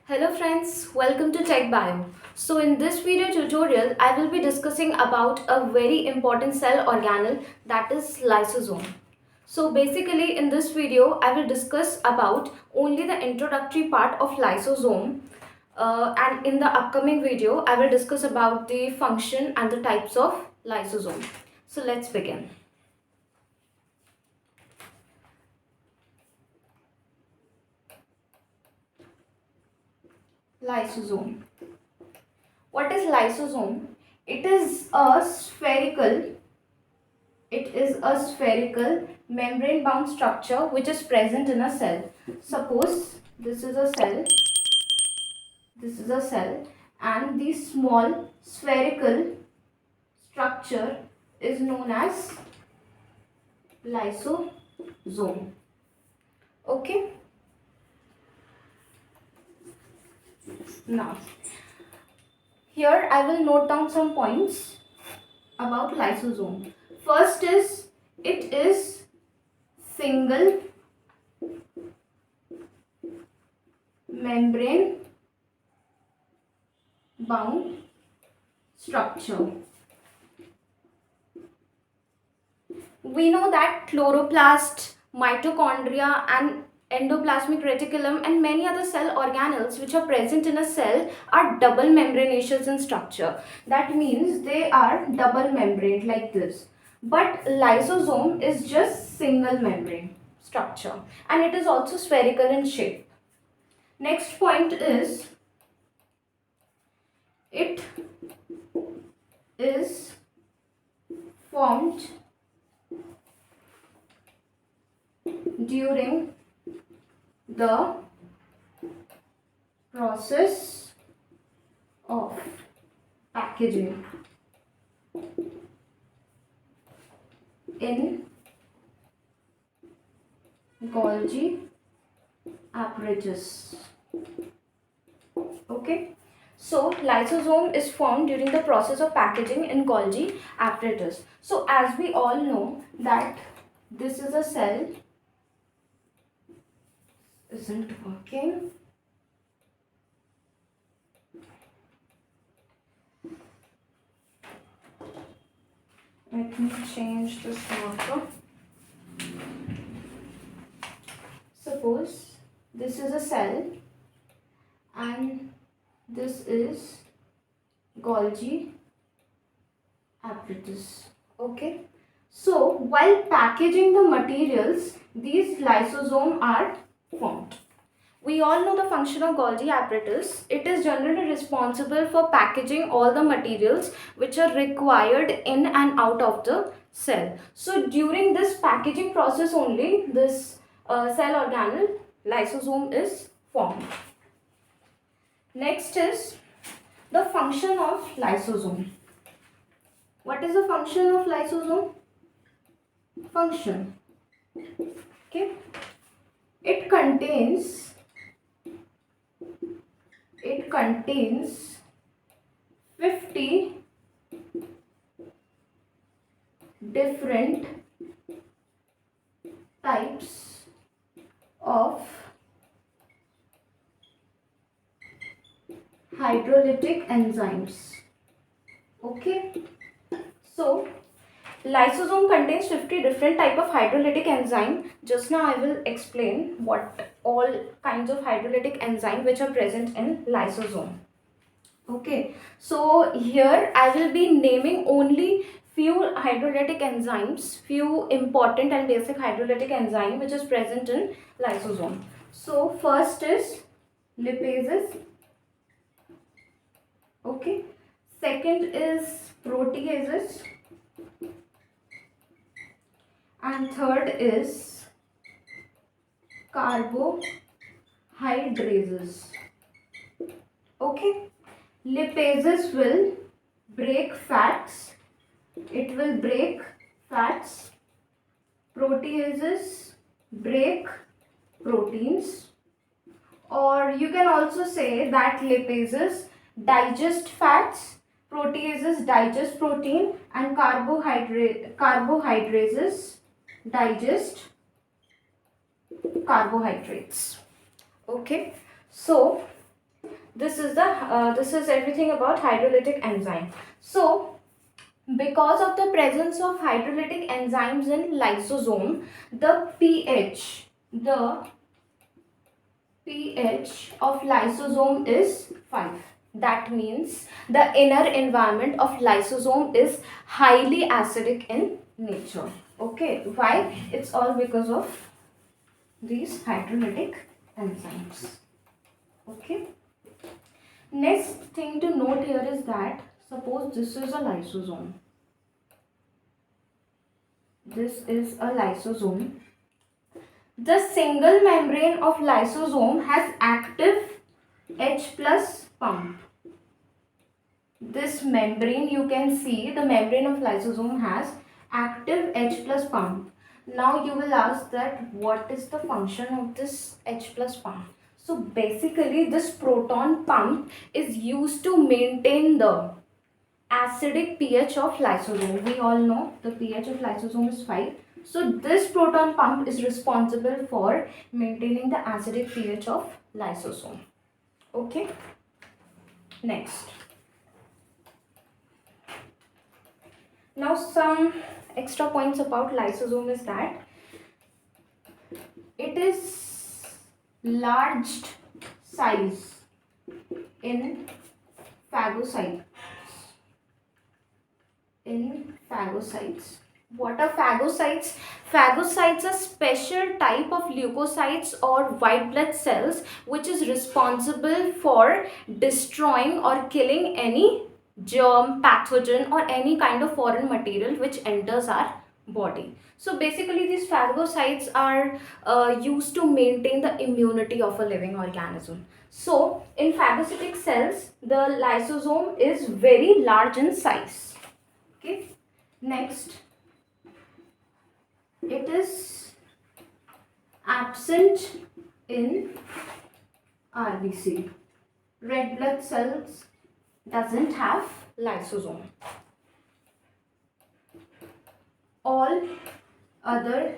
Hello friends, welcome to Tech Bio. So in this video tutorial, I will be discussing about a very important cell organelle that is lysosome. So basically in this video, I will discuss about only the introductory part of lysosome and in the upcoming video, I will discuss about the function and the types of lysosome. So let's begin. Lysosome. What is lysosome? It is a spherical membrane bound structure which is present in a cell. Suppose this is a cell and the small spherical structure is known as lysosome. Okay. Now, here I will note down some points about lysosome. First is it is single membrane bound structure. We know that chloroplast, mitochondria and endoplasmic reticulum and many other cell organelles which are present in a cell are double membranaceous in structure. That means they are double membraned like this. But lysosome is just single membrane structure and it is also spherical in shape. Next point is it is formed during the process of packaging in Golgi apparatus. Okay, so lysosome is formed during the process of packaging in Golgi apparatus. So as we all know that this is a cell isn't working. Let me change this marker. Suppose this is a cell and this is Golgi apparatus. Okay. So while packaging the materials, these lysosomes are formed. We all know the function of Golgi apparatus. It is generally responsible for packaging all the materials which are required in and out of the cell. So during this packaging process only, this cell organelle lysosome is formed. Next is the function of lysosome. What is the function of lysosome? Function. Okay. It contains 50 different types of hydrolytic enzymes. Okay. So lysosome contains 50 different type of hydrolytic enzyme. Just now I will explain what all kinds of hydrolytic enzyme which are present in lysosome. Okay, so here I will be naming only few hydrolytic enzymes, few important and basic hydrolytic enzyme which is present in lysosome. So first is lipases. Okay, second is proteases. And third is carbohydrases. Okay, lipases will break fats. It will break fats. Proteases break proteins. Or you can also say that lipases digest fats, proteases digest protein, and carbohydrases digest carbohydrates. Okay, so This is everything about hydrolytic enzyme. So because of the presence of hydrolytic enzymes in lysosome, the pH of lysosome is 5. That means the inner environment of lysosome is highly acidic in nature. Okay, why? It's all because of these hydrolytic enzymes. Okay. Next thing to note here is that suppose this is a lysosome. This is a lysosome. The single membrane of lysosome has active H plus pump. This membrane, you can see the membrane of lysosome has active H plus pump. Now you will ask that what is the function of this H plus pump? So basically this proton pump is used to maintain the acidic pH of lysosome. We all know the pH of lysosome is 5. So this proton pump is responsible for maintaining the acidic pH of lysosome. Okay. Next. Now some extra points about lysosome is that it is large size in phagocytes. What are phagocytes? Phagocytes are special type of leukocytes or white blood cells which is responsible for destroying or killing any germ, pathogen or any kind of foreign material which enters our body. So basically these phagocytes are used to maintain the immunity of a living organism. So in phagocytic cells, the lysosome is very large in size. Okay. Next, it is absent in RBC. Red blood cells doesn't have lysosome. All other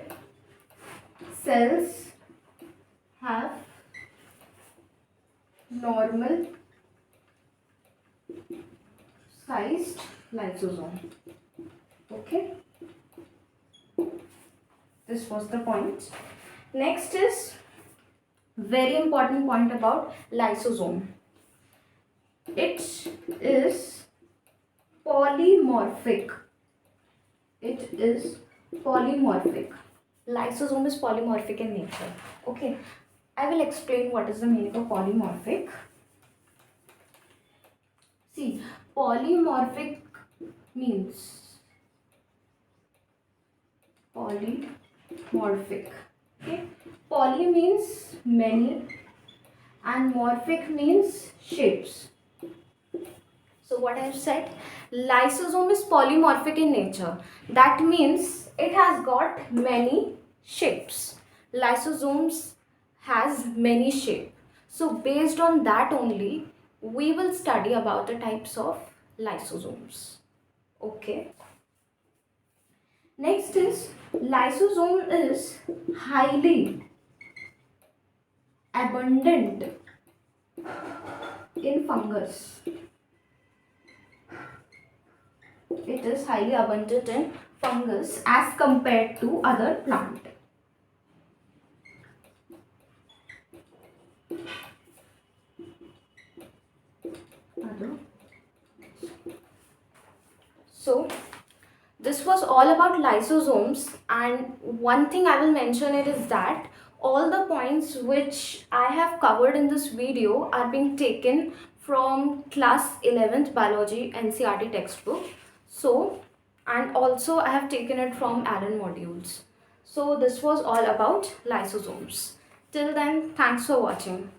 cells have normal sized lysosome. Okay, this was the point. Next is very important point about lysosome. It is polymorphic. It is polymorphic. Lysosome is polymorphic in nature. Okay, I will explain what is the meaning of polymorphic. See, polymorphic means polymorphic. Okay, poly means many and morphic means shapes. So what I have said, lysosome is polymorphic in nature. That means it has got many shapes. Lysosomes has many shapes. So based on that only, we will study about the types of lysosomes. Okay. Next is lysosome is highly abundant in fungus. It is highly abundant in fungus as compared to other plant. So this was all about lysosomes, and one thing I will mention it is that all the points which I have covered in this video are being taken from class 11th biology NCERT textbook. So, and also I have taken it from Allen modules. So this was all about lysosomes. Till then, thanks for watching.